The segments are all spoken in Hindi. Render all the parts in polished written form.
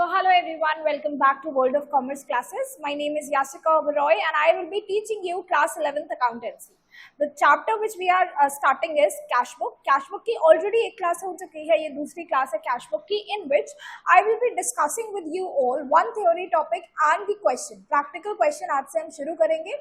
So hello everyone, welcome back to World of Commerce classes. My name is Yasika Oberoi and I will be teaching you class 11th accountancy. The chapter which we are starting is cash book. Cash book की already एक class हो चुकी है, ये दूसरी class है cash book की, in which I will be discussing with you all one theory topic and the question. Practical question आज से हम शुरू करेंगे.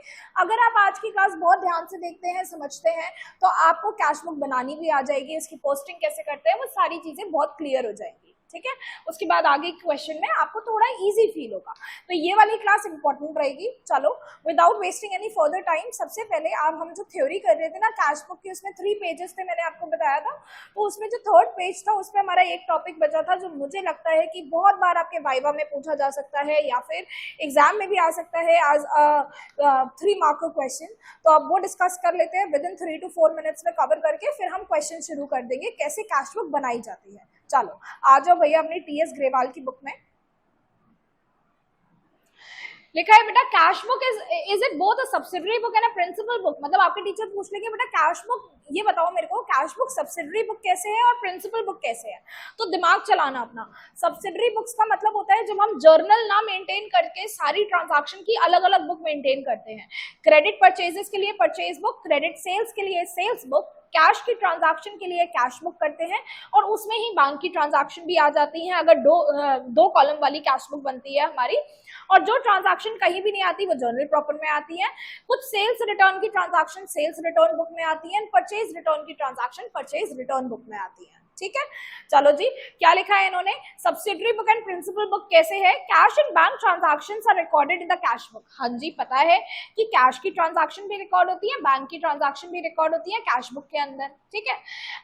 अगर आप आज की class बहुत ध्यान से देखते हैं, समझते हैं, तो आपको cash book बनानी भी आ जाएगी, इसकी posting कैसे करते हैं वो सारी चीजें बहुत clear हो जाएंगी. ठीक है, उसके बाद आगे क्वेश्चन में आपको थोड़ा इजी फील होगा. तो ये वाली क्लास इंपॉर्टेंट रहेगी. चलो without wasting any further time, सबसे पहले आप हम जो थ्योरी कर रहे थे ना कैश बुक की, उसमें 3 पेजेस थे, मैंने आपको बताया था. तो उसमें जो 3rd पेज था उसमें हमारा एक टॉपिक बचा था जो मुझे लगता है कि बहुत बार आपके वाइवा में पूछा जा सकता है या फिर एग्जाम में भी आ सकता है एज 3 मार्क क्वेश्चन. तो अब वो डिस्कस कर लेते हैं विद इन 3 to 4 मिनट्स में कवर करके, फिर हम क्वेश्चन शुरू कर देंगे कैसे कैश बुक बनाई जाती है. चलो आ जाओ भैया अपनी टीएस ग्रेवाल की बुक में. लिखा है बेटा cash book is it both a subsidiary book and a principal book. मतलब आपके टीचर पूछ लेंगे बेटा कैश बुक, ये बताओ मेरे को कैश बुक सब्सिडरी बुक कैसे है और प्रिंसिपल बुक कैसे है. तो दिमाग चलाना अपना. सब्सिडरी बुक्स का मतलब होता है जब हम जर्नल ना मेंटेन करके सारी ट्रांजैक्शन की अलग अलग बुक मेंटेन करते हैं. क्रेडिट परचेजेस के लिए परचेज बुक, क्रेडिट सेल्स के लिए सेल्स बुक, कैश की ट्रांजैक्शन के लिए कैश बुक करते हैं और उसमें ही बैंक की ट्रांजैक्शन भी आ जाती है अगर दो कॉलम वाली कैश बुक बनती है हमारी. और जो ट्रांजैक्शन कहीं भी नहीं आती वो जर्नल प्रॉपर में आती है. कुछ सेल्स रिटर्न की ट्रांजैक्शन सेल्स रिटर्न बुक में आती है, परचेज रिटर्न की ट्रांजैक्शन परचेज रिटर्न बुक में आती है. ठीक है, चलो जी क्या लिखा है इन्होंने, subsidiary book and principal book कैसे है. Cash and bank transactions are recorded in the cash book. हाँ जी पता है कि कैश की ट्रांजैक्शन भी रिकॉर्ड होती है, बैंक की ट्रांजैक्शन भी रिकॉर्ड होती है कैश बुक के अंदर. ठीक है,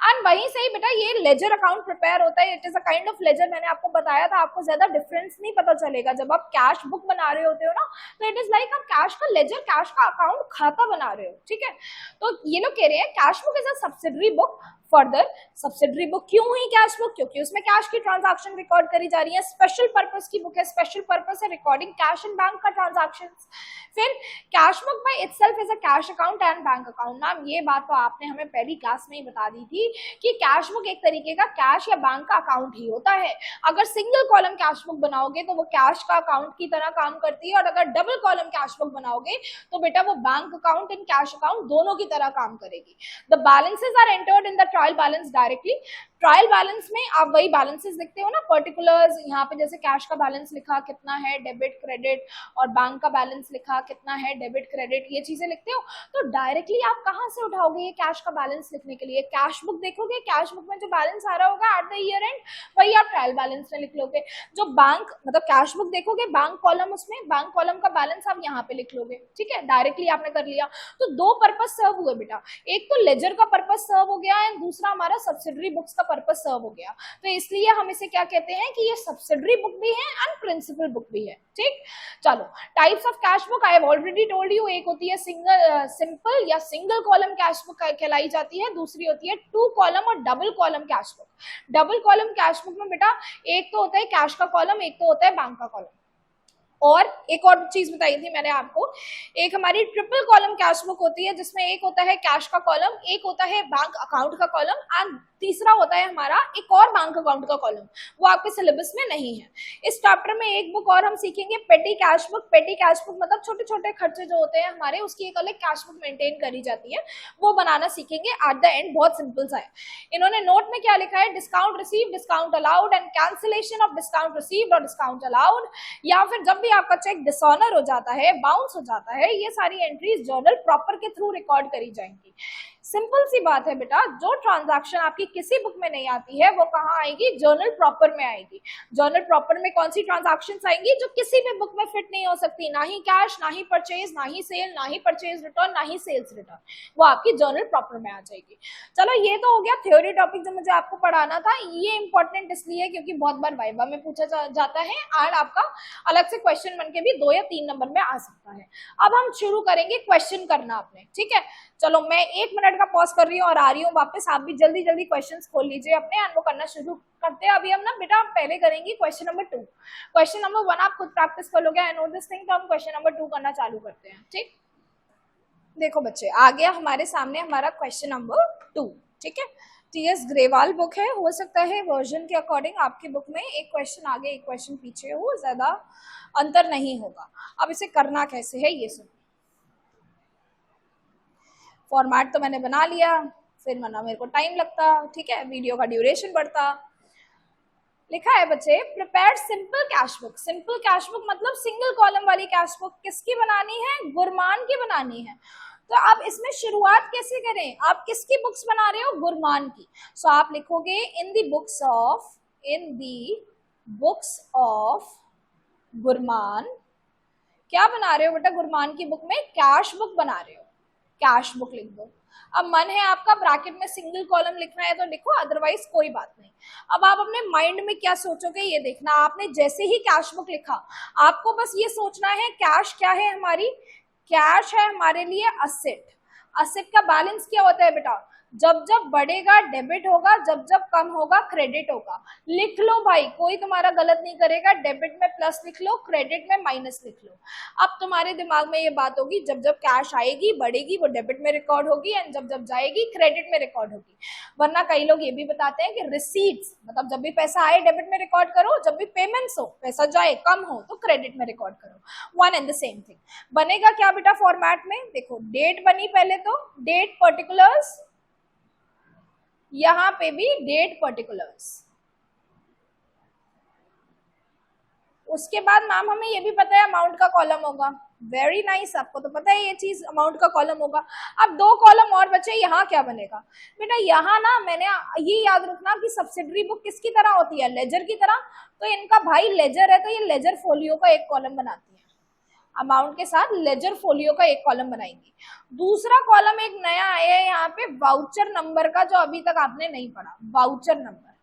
एंड वहीं से ही बेटा ये लेजर अकाउंट प्रिपेयर होता है. It is a kind of ledger. मैंने आपको बताया था आपको ज्यादा डिफरेंस नहीं पता चलेगा जब आप कैश बुक बना रहे होते हो ना, तो इट इज लाइक आप कैश का लेजर, कैश का अकाउंट खाता बना रहे हो. ठीक है, तो ये लोग कह रहे हैं cash book is a subsidiary book. Further subsidiary book क्यों हुई कैश बुक, क्योंकि उसमें कैश की ट्रांजैक्शन रिकॉर्ड करी जा रही है. स्पेशल पर्पस की बुक है, स्पेशल पर्पस है रिकॉर्डिंग कैश एंड बैंक का ट्रांजैक्शंस. फिर cash book by itself is a cash account and bank account. नाम ये बात तो आपने हमें पहली क्लास में ही बता दी थी कि कैश बुक एक तरीके का कैश या बैंक का अकाउंट ही होता है. अगर सिंगल कॉलम कैश बुक बनाओगे तो वो कैश का अकाउंट की तरह काम करती है, और अगर डबल कॉलम कैश बुक बनाओगे तो बेटा वो bank account and cash account दोनों की तरह काम करेगी. The balances are entered in the trial balance directly. Trial balance में आप वही बैलेंसेस लिखते हो ना, पर्टिकुलर्स. यहाँ पे जैसे कैश का बैलेंस लिखा कितना है, डेबिट क्रेडिट, और बैंक का बैलेंस लिखा कितना है, डेबिट क्रेडिट, ये चीजें लिखते हो. तो डायरेक्टली आप कहाँ से उठाओगे ये कैश का बैलेंस लिखने के लिए. कैश बुक देखोगे, कैश बुक में जो बैलेंस आ रहा होगा एट द ईयर एंड वही आप ट्रायल बैलेंस में लिख लोगे. जो बैंक मतलब कैश बुक देखोगे बैंक कॉलम, उसमें बैंक कॉलम का बैलेंस आप यहाँ पे लिख लोगे. ठीक है, डायरेक्टली आपने कर लिया. तो 2 पर्पज सर्व हुए बेटा. एक तो लेजर का पर्पज सर्व हो गया एंड दूसरा हमारा सब्सिडरी बुक्स का पर्पस सर्व हो गया. तो इसलिए हम इसे क्या कहते हैं कि ये सब्सिडरी बुक भी है एंड प्रिंसिपल बुक भी है. ठीक, चलो types of cash book I have already told you. एक होती है सिंपल या सिंगल कॉलम कैश बुक कहलाई जाती है, दूसरी होती है 2 कॉलम और double column cash book. Double column cash book में बेटा एक तो होता है कैश का कॉलम, एक तो होता है बैंक का कॉलम. और एक और चीज बताई थी मैंने आपको, एक हमारी ट्रिपल कॉलम कैश बुक होती है जिसमें एक होता है कैश का कॉलम, एक होता है बैंक अकाउंट का कॉलम एंड तीसरा होता है हमारा एक और बैंक अकाउंट का कॉलम. वो आपके सिलेबस में नहीं है. इस चैप्टर में एक बुक और हम सीखेंगे पेटी कैश बुक. पेटी कैश बुक मतलब छोटे छोटे खर्चे जो होते हैं हमारे, उसकी एक अलग कैश बुक मेंटेन करी जाती है, वो बनाना सीखेंगे एट द एंड. बहुत सिंपल सा है. इन्होंने नोट में क्या लिखा है, discount receive, discount allowed and cancellation of discount received और डिस्काउंट अलाउड, या फिर जब भी आपका चेक डिसऑनर हो जाता है, बाउंस हो जाता है, ये सारी एंट्रीज जर्नल प्रॉपर के थ्रू रिकॉर्ड करी जाएंगी. सिंपल सी बात है बेटा, जो ट्रांजैक्शन आपकी किसी बुक में नहीं आती है वो कहाँ आएगी, जर्नल प्रॉपर में आएगी. जर्नल प्रॉपर में कौन सी ट्रांजैक्शंस आएंगी जो किसी भी बुक में फिट नहीं हो सकती, ना ही कैश, ना ही परचेज, ना ही सेल, ना ही परचेज रिटर्न, ना ही सेल्स रिटर्न, वो आपकी जर्नल प्रॉपर में आ जाएगी. चलो ये तो हो गया थ्योरी टॉपिक जो मुझे आपको पढ़ाना था. ये इंपॉर्टेंट इसलिए क्योंकि बहुत बार वाइवा में पूछा जाता है और आपका अलग से क्वेश्चन बन के भी 2 या 3 नंबर में आ सकता है. अब हम शुरू करेंगे क्वेश्चन करना अपने. ठीक है, चलो मैं 1 मिनट का पॉज कर रही हूँ और आ रही हूँ वापस. आप भी जल्दी जल्दी क्वेश्चंस खोल लीजिए अपने एंड वो करना शुरू करते हैं. अभी हम ना बेटा पहले करेंगे क्वेश्चन नंबर 2. क्वेश्चन नंबर 1 आप खुद प्रैक्टिस कर लोगे, आई नो दिस थिंग. तो हम क्वेश्चन नंबर 2 करना चालू करते हैं. ठीक, देखो बच्चे आ गया हमारे सामने हमारा क्वेश्चन नंबर 2. ठीक है, टीएस ग्रेवाल बुक है, हो सकता है वर्जन के अकॉर्डिंग आपकी बुक में एक क्वेश्चन आगे एक क्वेश्चन पीछे हो, ज्यादा अंतर नहीं होगा। अब इसे करना कैसे है ये सुनो। फॉर्मेट तो मैंने बना लिया, फिर मना मेरे को टाइम लगता, ठीक है, वीडियो का ड्यूरेशन बढ़ता। लिखा है बच्चे, prepare simple cash book. Simple cash book मतलब सिंगल कॉलम वाली कैश बुक किसकी बनानी है? गुरमान की बनानी है। तो आप इसमें शुरुआत कैसे करें? आप किसकी बुक्स बना रहे हो? गुरमान की। सो आप लिखोगे इन दी बुक्स ऑफ गुरमान। क्या बना रहे हो बेटा? गुरमान की बुक में कैश बुक बना रहे हो, कैश बुक लिख दो। अब मन है आपका ब्रैकेट में सिंगल कॉलम लिखना है तो लिखो, अदरवाइज कोई बात नहीं। अब आप अपने माइंड में क्या सोचोगे ये देखना। आपने जैसे ही कैश बुक लिखा, आपको बस ये सोचना है कैश क्या है हमारी? कैश है हमारे लिए असेट। असेट का बैलेंस क्या होता है बेटा? जब जब बढ़ेगा डेबिट होगा, जब जब कम होगा क्रेडिट होगा। लिख लो भाई, कोई तुम्हारा गलत नहीं करेगा। डेबिट में प्लस लिख लो, क्रेडिट में माइनस लिख लो। अब तुम्हारे दिमाग में ये बात होगी, जब जब कैश आएगी बढ़ेगी वो डेबिट में रिकॉर्ड होगी, एंड जब जब जाएगी क्रेडिट में रिकॉर्ड होगी। वरना कई लोग ये भी बताते हैं कि रिसीट्स मतलब जब भी पैसा आए डेबिट में रिकॉर्ड करो, जब भी पेमेंट्स हो, पैसा जाए कम हो तो क्रेडिट में रिकॉर्ड करो। One and the same thing. बनेगा क्या बेटा फॉर्मेट में? देखो, डेट बनी पहले तो, डेट पर्टिकुलर्स, यहां पे भी डेट पर्टिकुलर्स। उसके बाद मैम हमें ये भी पता है अमाउंट का कॉलम होगा। वेरी नाइस, आपको तो पता है ये चीज, अमाउंट का कॉलम होगा। अब दो कॉलम और बचे, यहाँ क्या बनेगा बेटा? यहाँ ना मैंने ये याद रखना कि सब्सिडरी बुक किसकी तरह होती है? लेजर की तरह। तो इनका भाई लेजर है तो ये लेजर फोलियो का एक कॉलम बनाती है। अमाउंट के साथ लेजर फोलियो का एक कॉलम बनाएंगी। दूसरा कॉलम एक नया आया है यहाँ पे, वाउचर नंबर का, जो अभी तक आपने नहीं पढ़ा। Voucher number.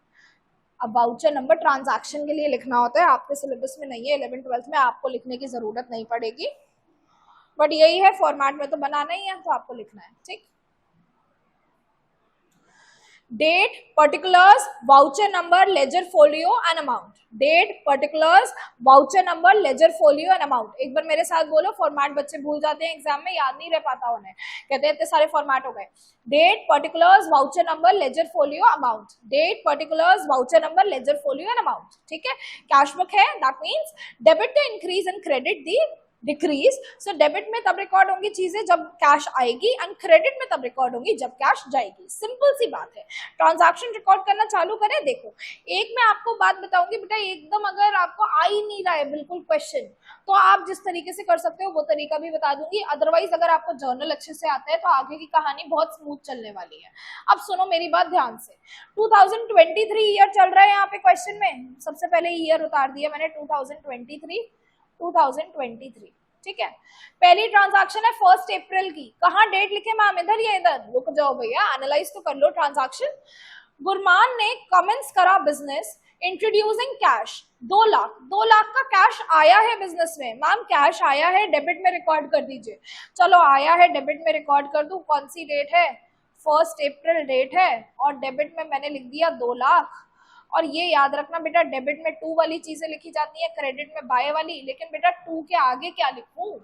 अब वाउचर नंबर ट्रांजैक्शन के लिए लिखना होता है, आपके सिलेबस में नहीं है, 11th-12th में आपको लिखने की जरूरत नहीं पड़ेगी, बट यही है फॉर्मेट में तो बनाना ही है तो आपको लिखना है, ठीक। Date, particulars, voucher number, ledger folio and amount. Date, particulars, voucher number, ledger folio and amount. एक बार मेरे साथ बोलो, फॉर्मेट बच्चे भूल जाते हैं एग्जाम में, याद नहीं रह पाता उन्हें, कहते हैं इतने सारे फॉर्मेट हो गए। Date, particulars, voucher number, ledger folio, amount. Date, particulars, voucher number, ledger folio and amount, ठीक है। कैश बुक है, that means debit to increase and credit the decrease. So debit में तब रिकॉर्ड होंगी चीजें जब कैश आएगी, एंड क्रेडिट में तब रिकॉर्ड होंगी जब कैश जाएगी। सिंपल सी बात है। ट्रांजैक्शन रिकॉर्ड करना चालू करें। देखो, एक मैं आपको बात बताऊंगी बेटा, एकदम अगर आपको आ ही नहीं रहा है बिल्कुल क्वेश्चन, तो आप जिस तरीके से कर सकते हो वो तरीका भी बता दूंगी। अदरवाइज अगर आपको जर्नल अच्छे से आता है तो आगे की कहानी बहुत स्मूथ चलने वाली है। अब सुनो मेरी बात ध्यान से। 2023 ईयर चल रहा है यहाँ पे क्वेश्चन में। सबसे पहले ईयर उतार दिया मैंने, 2023, ठीक है। पहली ट्रांजैक्शन है 1 अप्रैल की। कहाँ डेट लिखे मैम? इधर या इधर? रुक जाओ भैया, एनालाइज तो कर लो ट्रांजैक्शन। गुरमान ने कमेंस करा business introducing cash 2 lakh. 2 lakh का कैश आया है बिजनेस में। मैम कैश आया है, डेबिट में रिकॉर्ड कर दीजिए। चलो आया है, डेबिट में रिकॉर्ड कर दूं। कौन सी डेट है? 1 अप्रैल डेट है, और डेबिट में मैंने लिख दिया 2 लाख। और ये याद रखना बेटा, डेबिट में टू वाली चीजें लिखी जाती है, क्रेडिट में बाय वाली। लेकिन बेटा टू के आगे क्या लिखूं?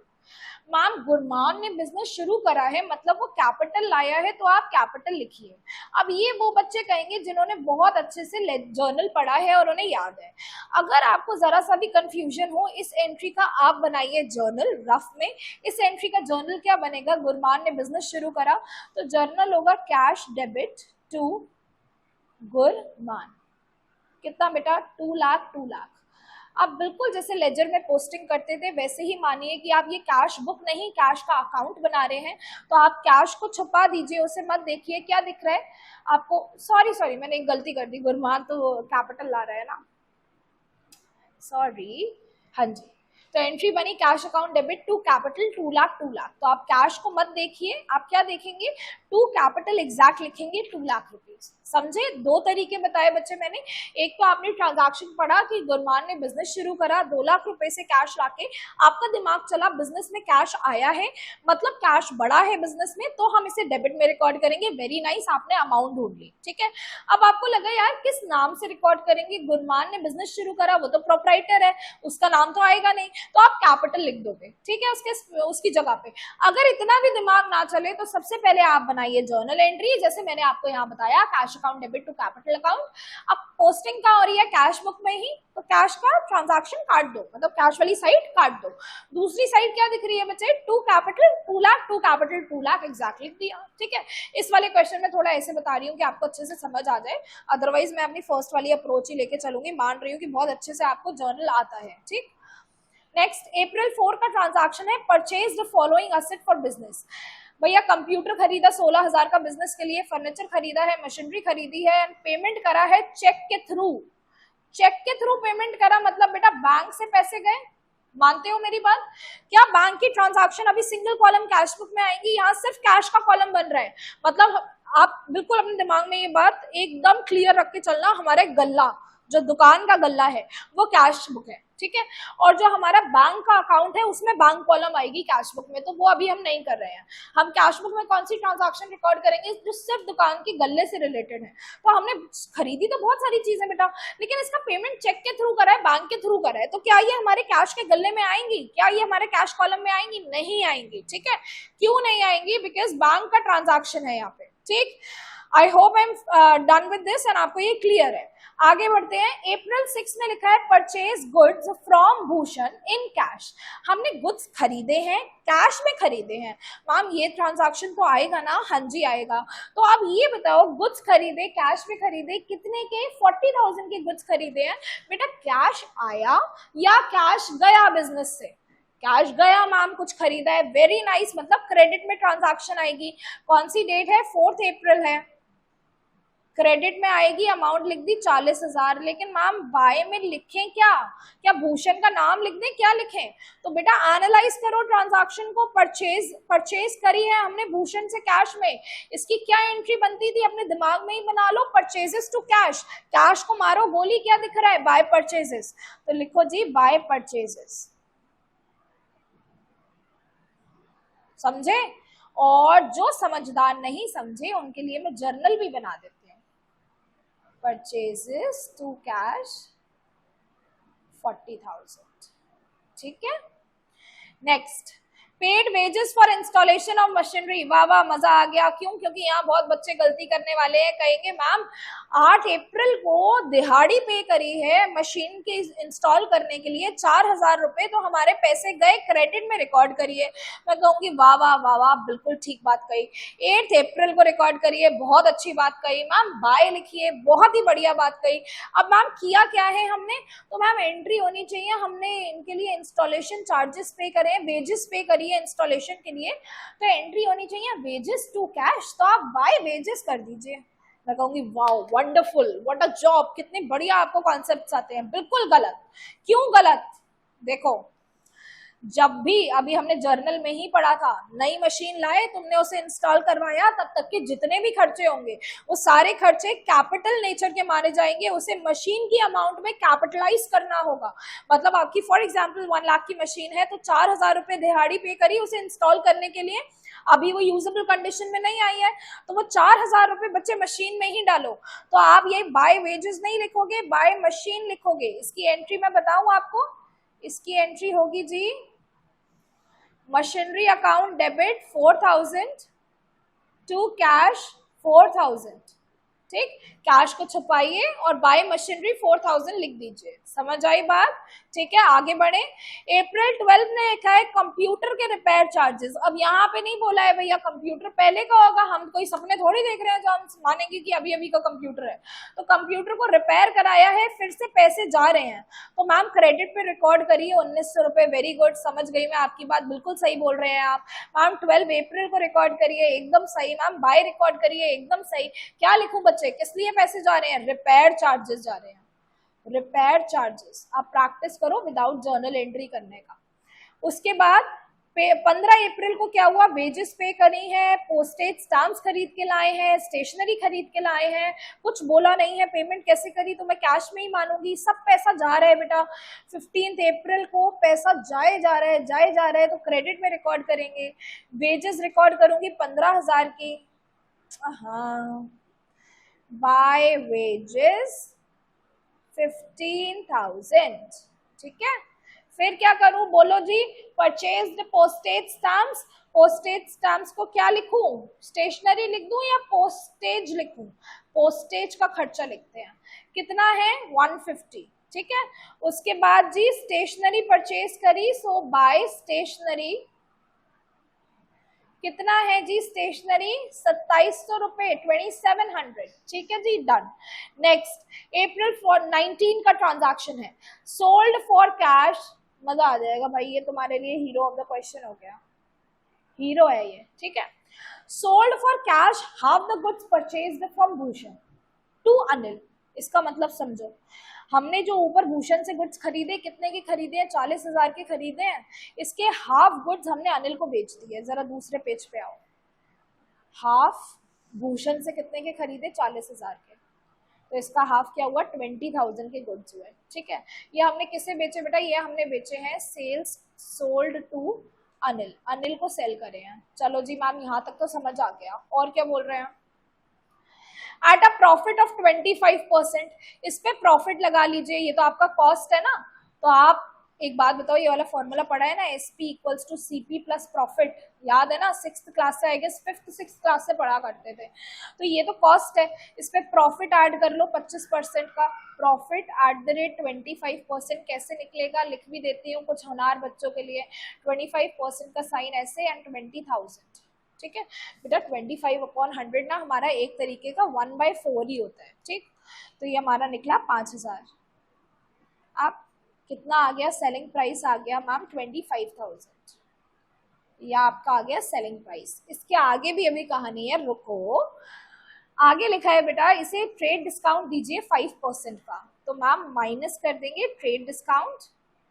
मैम गुरमान ने बिजनेस शुरू करा है, मतलब वो कैपिटल लाया है, तो आप कैपिटल लिखिए। अब ये वो बच्चे कहेंगे जिन्होंने बहुत अच्छे से जर्नल पढ़ा है और उन्हें याद है। अगर आपको जरा सा भी कंफ्यूजन हो, इस एंट्री का आप बनाइए जर्नल रफ में। इस एंट्री का जर्नल क्या बनेगा? गुरमान ने बिजनेस शुरू करा, तो जर्नल होगा कैश डेबिट टू गुरमान। कितना बेटा? 2 लाख, 2 लाख। अब बिल्कुल जैसे लेजर में पोस्टिंग करते थे वैसे ही मानिए कि आप ये कैश बुक नहीं, कैश का अकाउंट बना रहे हैं, तो आप कैश को छुपा दीजिए, उसे मत देखिए। क्या दिख रहा है आपको? सॉरी मैंने एक गलती कर दी, गुरमान तो कैपिटल ला रहा है ना, सॉरी। हाँ जी, तो एंट्री बनी cash account debit to capital 2 lakh, 2 lakh. तो आप कैश को मत देखिए, आप क्या देखेंगे? टू कैपिटल एग्जैक्ट लिखेंगे, 2 लाख रुपीज। समझे? 2 तरीके बताए बच्चे मैंने। एक तो आपने ट्रांजैक्शन पढ़ा कि गुरमान ने बिजनेस शुरू करा, 2 लाख रुपए से कैश लाके, आपका दिमाग चला बिजनेस में कैश आया है, मतलब कैश बढ़ा है बिजनेस में, तो हम इसे डेबिट में रिकॉर्ड करेंगे। वेरी नाइस, आपने अमाउंट ढूंढ ली, ठीक है। अब आपको लगा यार किस नाम से रिकॉर्ड करेंगे? गुरमान ने बिजनेस शुरू करा, वो तो प्रोप्राइटर है, उसका नाम तो आएगा नहीं, तो आप कैपिटल लिख दोगे, ठीक है, उसकी जगह पे। अगर इतना भी दिमाग ना चले तो सबसे पहले आप बनाइए जर्नल एंट्री, जैसे मैंने आपको यहाँ बताया, cash account debit to capital account. अब पोस्टिंग का हो रही है कैश बुक में ही, तो कैश का ट्रांजैक्शन काट दो, मतलब कैश वाली साइड काट दो। दूसरी साइड क्या दिख रही है बच्चे, to capital 2 lakh, to capital 2 lakh exactly दिया। ठीक है, इस वाले क्वेश्चन में थोड़ा ऐसे बता रही हूँ कि आपको अच्छे से समझ आ जाए, अदरवाइज मैं अपनी फर्स्ट वाली अप्रोच ही लेके चलूंगी। मान रही हूँ कि बहुत अच्छे से आपको जर्नल आता है। ठीक, नेक्स्ट अप्रैल 4 का ट्रांजैक्शन है, purchase the following asset for business. भैया कंप्यूटर खरीदा 16,000 का बिजनेस के लिए, फर्नीचर खरीदा है, मशीनरी खरीदी है, पेमेंट करा है चेक के थ्रू। चेक के थ्रू पेमेंट करा मतलब बेटा बैंक से पैसे गए, मानते हो मेरी बात? क्या बैंक की ट्रांजैक्शन अभी सिंगल कॉलम कैश बुक में आएंगी? यहाँ सिर्फ कैश का कॉलम बन रहा है, मतलब आप बिल्कुल अपने दिमाग में ये बात एकदम क्लियर रख के चलना, हमारे गल्ला जो दुकान का गल्ला है वो कैश बुक है। ठीक है, और जो हमारा बैंक का अकाउंट है उसमें बैंक कॉलम आएगी कैश बुक में, तो वो अभी हम नहीं कर रहे हैं। हम कैश बुक में कौन सी ट्रांजैक्शन रिकॉर्ड करेंगे जो सिर्फ दुकान के गल्ले से रिलेटेड है। तो हमने खरीदी तो बहुत सारी चीजें बेटा, लेकिन इसका पेमेंट चेक के थ्रू करा है, बैंक के थ्रू करा है, तो क्या ये हमारे कैश के गल्ले में आएंगी? क्या ये हमारे कैश कॉलम में आएंगी? नहीं आएंगी। ठीक है, क्यों नहीं आएंगी? बिकॉज बैंक का ट्रांजैक्शन है यहाँ पे। ठीक, I hope I am done with this and आपको ये क्लियर है। आगे बढ़ते हैं। अप्रैल 6 में लिखा है purchase goods from Bhushan in cash. हमने गुड्स खरीदे हैं, कैश में खरीदे हैं। मैम ये ट्रांजैक्शन तो आएगा ना? हाँ जी आएगा। तो आप ये बताओ, गुड्स खरीदे, कैश में खरीदे, कितने के? 40,000 के गुड्स खरीदे हैं बेटा। कैश आया या कैश गया बिजनेस से? कैश गया मैम, कुछ खरीदा है, वेरी नाइस, मतलब क्रेडिट में ट्रांजैक्शन आएगी। कौन सी डेट है? 4 अप्रैल है। क्रेडिट में आएगी, अमाउंट लिख दी 40,000, लेकिन मैम बाय में लिखें क्या? क्या भूषण का नाम लिख दें? क्या लिखें? तो बेटा एनालाइज करो ट्रांजैक्शन को। परचेज करी है हमने भूषण से कैश में, इसकी क्या एंट्री बनती थी अपने दिमाग में ही बना लो, परचेजेस टू कैश। कैश को मारो गोली, क्या दिख रहा है? By purchases. तो लिखो जी बाय परचेजेस, समझे? और जो समझदार नहीं समझे उनके लिए मैं जर्नल भी बना देती हूँ, परचेजेस टू कैश 40,000। ठीक है, next paid wages for installation of machinery. वाह वाह, मजा आ गया। क्यों? क्योंकि यहाँ बहुत बच्चे गलती करने वाले हैं, कहेंगे मैम 8 अप्रैल को दिहाड़ी पे करी है मशीन के इंस्टॉल करने के लिए 4,000 रुपए, तो हमारे पैसे गए, क्रेडिट में रिकॉर्ड करिए। मैं कहूंगी वाह वाह वाह वाह, बिल्कुल ठीक बात कही। 8 अप्रैल को रिकॉर्ड करिए, बहुत अच्छी बात कही मैम। बाय लिखिए, बहुत ही बढ़िया बात कही। अब मैम किया क्या है हमने? तो मैम एंट्री होनी चाहिए, हमने इनके लिए इंस्टॉलेशन चार्जेस पे करे, वेजेस पे करिए इंस्टॉलेशन के लिए, तो एंट्री होनी चाहिए वेजेस टू कैश, तो आप बाय वेजेस कर दीजिए। मैं कहूंगी wow wonderful, what a job, कितने बढ़िया आपको कॉन्सेप्ट्स आते हैं। बिल्कुल गलत। क्यों गलत? देखो, जब भी अभी हमने जर्नल में ही पढ़ा था, नई मशीन लाए, तुमने उसे इंस्टॉल करवाया, तब तक के जितने भी खर्चे होंगे वो सारे खर्चे कैपिटल नेचर के माने जाएंगे। उसे मशीन की अमाउंट में कैपिटलाइज करना होगा। मतलब आपकी फॉर एग्जांपल 1 लाख की मशीन है, तो 4,000 रुपए दिहाड़ी पे करी उसे इंस्टॉल करने के लिए, अभी वो यूजेबल कंडीशन में नहीं आई है, तो वो 4,000 रुपए बच्चे मशीन में ही डालो। तो आप ये बाय वेजेस नहीं लिखोगे, बाय मशीन लिखोगे। इसकी एंट्री मैं बताऊं आपको, इसकी एंट्री होगी जी machinery account debit 4,000 to cash 4,000। ठीक, कैश को छुपाइए और बाय मशीनरी 4,000 लिख दीजिए। समझ आई बात? ठीक है, आगे बढ़े। अप्रैल 12 ने लिखा है कंप्यूटर के रिपेयर चार्जेस। अब यहाँ पे नहीं बोला है भैया कंप्यूटर पहले का होगा, हम कोई सपने थोड़ी देख रहे हैं जो हम मानेंगे कि अभी अभी का कंप्यूटर है। तो कंप्यूटर को रिपेयर कराया है, फिर से पैसे जा रहे हैं, तो मैम क्रेडिट पे रिकॉर्ड करिए 1,900 रुपए। वेरी गुड, समझ गई मैं आपकी बात, बिल्कुल सही बोल रहे हैं आप। मैम 12 अप्रैल को रिकॉर्ड करिए, एकदम सही। मैम बाय रिकॉर्ड करिए, एकदम सही। क्या लिखूं बच्चे, किस लिए पैसे जा रहे हैं? रिपेयर चार्जेस जा रहे हैं, रिपेयर चार्जेस। आप प्रैक्टिस करो विदाउट जर्नल एंट्री करने का। उसके बाद 15 अप्रैल को क्या हुआ? वेजेस पे करी है, पोस्टेज स्टाम्प्स खरीद के लाए हैं, स्टेशनरी खरीद के लाए हैं, कुछ बोला नहीं है पेमेंट कैसे करी, तो मैं कैश में ही मानूंगी। सब पैसा जा रहा है बेटा। 15 अप्रैल को पैसा जाए जा रहा है, तो क्रेडिट में रिकॉर्ड करेंगे। वेजेस रिकॉर्ड करूंगी 15,000 की, हाँ, बाय वेजेस 15,000। ठीक है, फिर क्या करूं, बोलो जी, purchased postage stamps. Postage stamps को क्या लिखूं, स्टेशनरी लिख दूं या पोस्टेज लिखूं, पोस्टेज का खर्चा लिखते हैं, कितना है 150, ठीक है। उसके बाद जी स्टेशनरी परचेज करी, सो बाय स्टेशनरी कितना है जी, स्टेशनरी 2700 रुपए, 2700, ठीक है जी, डन। नेक्स्ट अप्रैल फॉर 19 का ट्रांजैक्शन है, सोल्ड फॉर कैश, मजा आ जाएगा भाई, ये तुम्हारे लिए हीरो ऑफ द क्वेश्चन हो गया, हीरो है ये, ठीक है। Sold for cash half the goods purchased from Bhushan to Anil, इसका मतलब समझो, हमने जो ऊपर भूषण से गुड्स खरीदे, कितने के खरीदे हैं, 40,000 के खरीदे हैं, इसके हाफ गुड्स हमने अनिल को बेच दिए। जरा दूसरे पेज पे आओ, हाफ भूषण से कितने के खरीदे, 40,000 के, तो इसका हाफ क्या हुआ, 20,000 के गुड्स हुए, ठीक है। ये हमने किसे बेचे बेटा, ये हमने बेचे हैं sales, sold to Anil, Anil को सेल करे हैं। चलो जी मैम, यहां तक तो समझ आ गया, और क्या बोल रहे हैं, एट अ प्रॉफिट ऑफ 25%, इस पे प्रॉफिट लगा लीजिए, ये तो आपका कॉस्ट है ना। तो आप एक बात बताओ, ये वाला फॉर्मूला पढ़ा है ना, SP equals to CP plus profit, याद है ना, 6th क्लास से, I guess 5th 6th class से पढ़ा करते थे। तो ये तो कॉस्ट है, इस पे प्रॉफिट ऐड कर लो 25% का, प्रॉफिट एट द रेट 25%, कैसे निकलेगा लिख भी देती हूँ कुछ होनहार बच्चों के लिए, 25% का साइन ऐसे एंड 20,000, ठीक है बेटा। 25/100 ना हमारा एक तरीके का 1/4 ही होता है, ठीक। तो ये हमारा निकला 5,000। आप कितना आ गया, सेलिंग प्राइस आ गया मैम 25,000, या आपका आ गया सेलिंग प्राइस। इसके आगे भी अभी कहानी है, रुको, आगे लिखा है बेटा, इसे ट्रेड डिस्काउंट दीजिए 5% का, तो मैम माइनस कर देंगे trade discount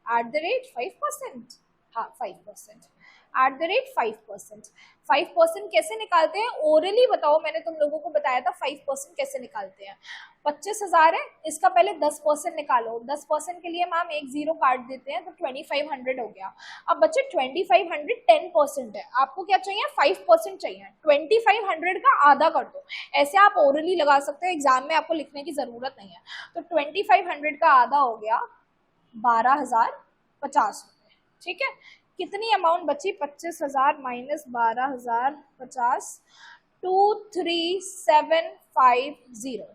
at the rate 5%, हाँ 5%, एट द रेट 5%। 5% कैसे निकालते हैं, ओरली बताओ, मैंने तुम लोगों को बताया था 5% कैसे निकालते हैं। 25,000 है, इसका पहले 10% निकालो, 10% के लिए मैम एक जीरो काट देते हैं, तो 2500 हो गया। अब बच्चे 2500 10% है, आपको क्या चाहिए, 5% चाहिए, 2500 का आधा कर दो, ऐसे आप ओरली लगा सकते हो, एग्जाम में आपको लिखने की जरूरत नहीं है। तो 2500 का आधा हो गया 12,050 रुपये, ठीक है। कितनी अमाउंट बची, 25,000 माइनस 12,050, 23,750,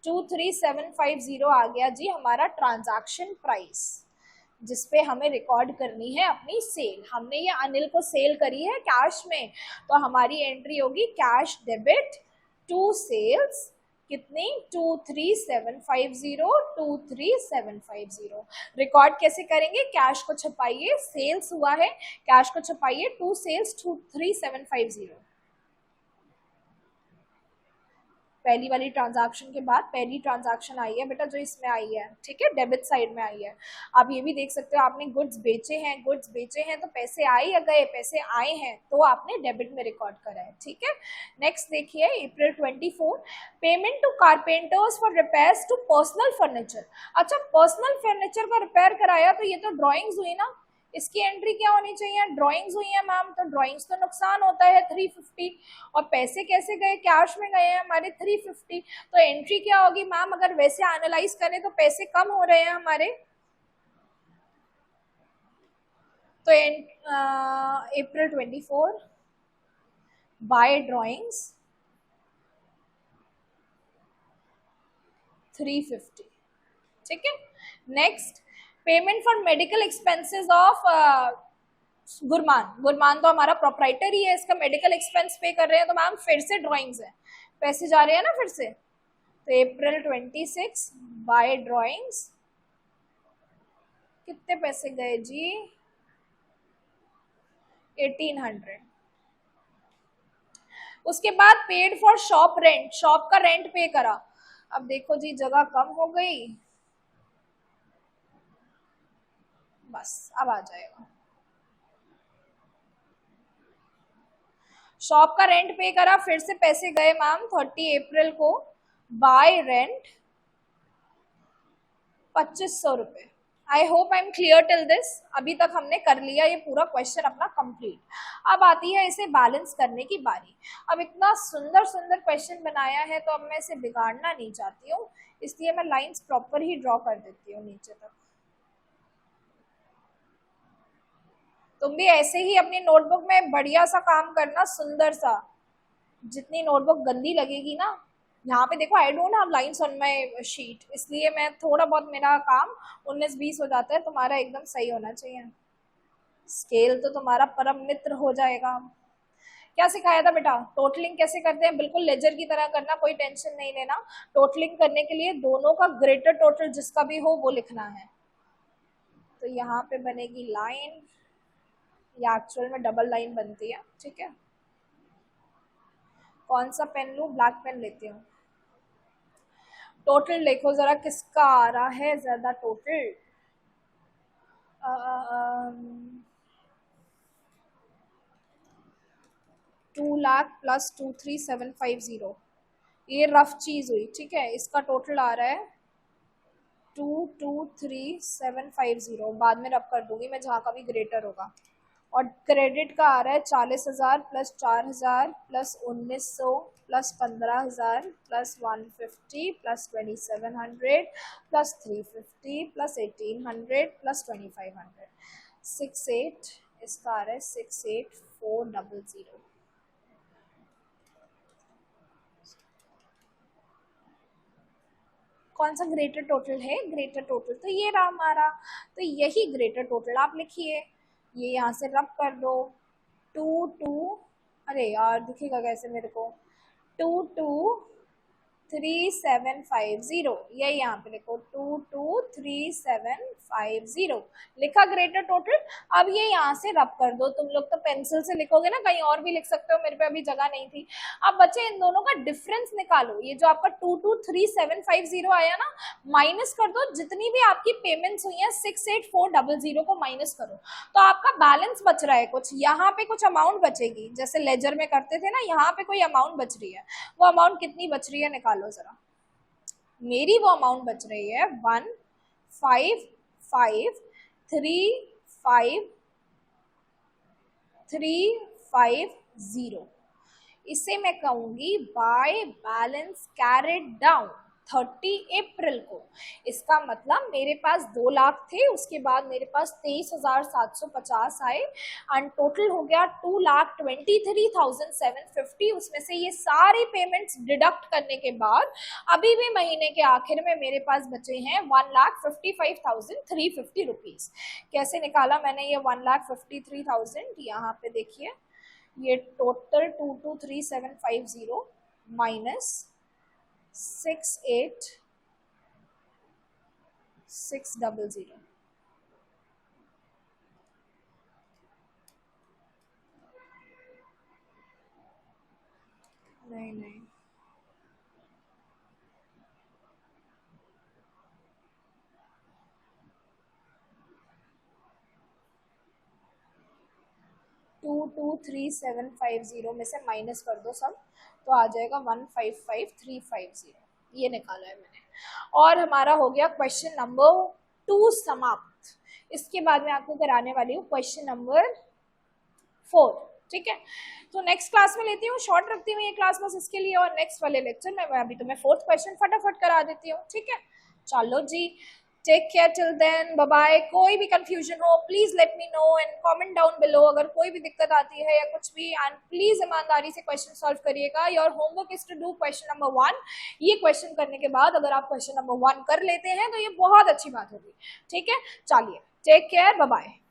23,750 आ गया जी हमारा ट्रांजैक्शन प्राइस, जिसपे हमें रिकॉर्ड करनी है अपनी सेल। हमने ये अनिल को सेल करी है कैश में, तो हमारी एंट्री होगी कैश डेबिट टू सेल्स, कितनी, 23,750, 23,750। रिकॉर्ड कैसे करेंगे, कैश को छपाइए, सेल्स हुआ है, कैश को छपाइए, टू सेल्स 23,750, पहली वाली ट्रांजैक्शन के बाद पहली ट्रांजैक्शन आई है बेटा जो इसमें आई है, ठीक है, डेबिट साइड में आई है। आप ये भी देख सकते हो, आपने गुड्स बेचे हैं, गुड्स बेचे हैं तो पैसे आए या गए, पैसे आए हैं तो आपने डेबिट में रिकॉर्ड करा है, ठीक है। नेक्स्ट देखिए, April 24, payment to carpenters for repairs to personal furniture. अच्छा, पर्सनल फर्नीचर का रिपेयर कराया, तो ये तो ड्रॉइंग्स हुई ना, इसकी एंट्री क्या होनी चाहिए, ड्राइंग्स हुई है मैम, तो ड्राइंग्स तो नुकसान होता है 350, और पैसे कैसे गए, कैश में गए हैं हमारे 350, तो एंट्री क्या होगी मैम, अगर वैसे एनालाइज करें तो पैसे कम हो रहे हैं हमारे, तो अप्रैल 24 बाय ड्राइंग्स 350, ठीक है। Next, payment for medical expenses of Gurman तो हमारा प्रोप्राइटर ही है, इसका मेडिकल एक्सपेंस पे कर रहे हैं, तो मैम फिर से ड्राइंग्स है, पैसे जा रहे हैं ना फिर से, तो अप्रैल 26 बाय ड्राइंग्स कितने पैसे गए जी, 1800। उसके बाद paid for shop rent, shop का रेंट पे करा, अब देखो जी जगह कम हो गई, बस अब आ जाएगा, शॉप का रेंट पे करा, फिर से पैसे गए मैम 30 अप्रैल को, बाय रेंट 2500 रुपए। I hope I am clear till this, अभी तक हमने कर लिया ये पूरा क्वेश्चन अपना कंप्लीट। अब आती है इसे बैलेंस करने की बारी। अब इतना सुंदर सुंदर क्वेश्चन बनाया है, तो अब मैं इसे बिगाड़ना नहीं चाहती हूँ, इसलिए मैं लाइंस प्रॉपर ही ड्रॉ कर देती हूँ नीचे तक। तुम भी ऐसे ही अपनी नोटबुक में बढ़िया सा काम करना, सुंदर सा। जितनी नोटबुक गंदी लगेगी ना, यहाँ पे देखो I don't have lines on my sheet, इसलिए मैं थोड़ा बहुत मेरा काम 19-20 हो जाता है, तुम्हारा एकदम सही होना चाहिए। स्केल तो तुम्हारा परम मित्र हो जाएगा। क्या सिखाया था बेटा? टोटलिंग कैसे करते हैं, बिल्कुल लेजर की तरह करना, कोई टेंशन नहीं लेना। टोटलिंग करने के लिए दोनों का ग्रेटर टोटल जिसका भी हो वो लिखना है। तो यहाँ पे बनेगी लाइन, या एक्चुअल में डबल लाइन बनती है, ठीक है। कौन सा पेन लूं? ब्लैक पेन लेती हूँ। टोटल देखो जरा किसका आ रहा है ज्यादा टोटल। 2 लाख प्लस 23750, ये रफ चीज हुई, ठीक है। इसका टोटल आ रहा है 223,750, बाद में रफ कर दूंगी मैं जहाँ का भी ग्रेटर होगा। और क्रेडिट का आ रहा है 40,000 plus 4,000 plus 1,900 plus 15,000 plus 150 plus 2,700 plus 350 plus 1,800 plus 2,500, 68। इसका आ रहा है 68,400। कौन सा ग्रेटर टोटल है? ग्रेटर टोटल तो ये रहा हमारा, तो यही ग्रेटर टोटल आप लिखिए। ये यहाँ से रब कर दो, 2 अरे यार दिखेगा कैसे मेरे को, 223,750, ये यहाँ पे लिखो 223,750 लिखा ग्रेटर टोटल। अब ये यहाँ से रब कर दो, तुम लोग तो पेंसिल से लिखोगे ना, कहीं और भी लिख सकते हो, मेरे पे अभी जगह नहीं थी। अब बच्चे इन दोनों का डिफरेंस निकालो, ये जो आपका 223,750 आया ना, माइनस कर दो जितनी भी आपकी पेमेंट्स हुई है 68,400 को माइनस करो, तो आपका बैलेंस बच रहा है कुछ, यहाँ पे कुछ अमाउंट बचेगी, जैसे लेजर में करते थे ना, यहाँ पे कोई अमाउंट बच रही है। वो अमाउंट कितनी बच रही है निकालो जरा। मेरी वो अमाउंट बच रही है 155,350। इसे मैं कहूंगी बाय बैलेंस कैरिड डाउन 30 अप्रैल को। इसका मतलब मेरे पास 2 लाख थे, उसके बाद मेरे पास 23,750 आए, एंड टोटल हो गया 2,23,750। उसमें से ये सारी पेमेंट्स डिडक्ट करने के बाद अभी भी महीने के आखिर में मेरे पास बचे हैं 1,55,350 रुपीज। कैसे निकाला मैंने ये 1,53,000? यहाँ पे देखिए, ये टोटल 223,750 माइनस 68,600। नहीं 223,750 में से माइनस कर दो सब, तो आ जाएगा 155,350। ये निकाला है मैंने। और हमारा हो गया क्वेश्चन नंबर 2 समाप्त। इसके बाद मैं आपको कराने वाली हूँ क्वेश्चन नंबर 4, ठीक है। तो नेक्स्ट क्लास में लेती हूँ, शॉर्ट रखती हूँ ये क्लास बस इसके लिए, और नेक्स्ट वाले लेक्चर में मैं अभी तुम्हें 4th क्वेश्चन फटाफट करा देती हूँ, ठीक है। चलो जी, take care till then, bye bye. कोई भी कंफ्यूजन हो please let me know and comment down below, अगर कोई भी दिक्कत आती है या कुछ भी, एंड प्लीज ईमानदारी से क्वेश्चन सॉल्व करिएगा। Your homework is to do question number 1। ये क्वेश्चन करने के बाद अगर आप क्वेश्चन नंबर 1 कर लेते हैं तो ये बहुत अच्छी बात होगी, ठीक है। चलिए, टेक केयर, बाय बाय।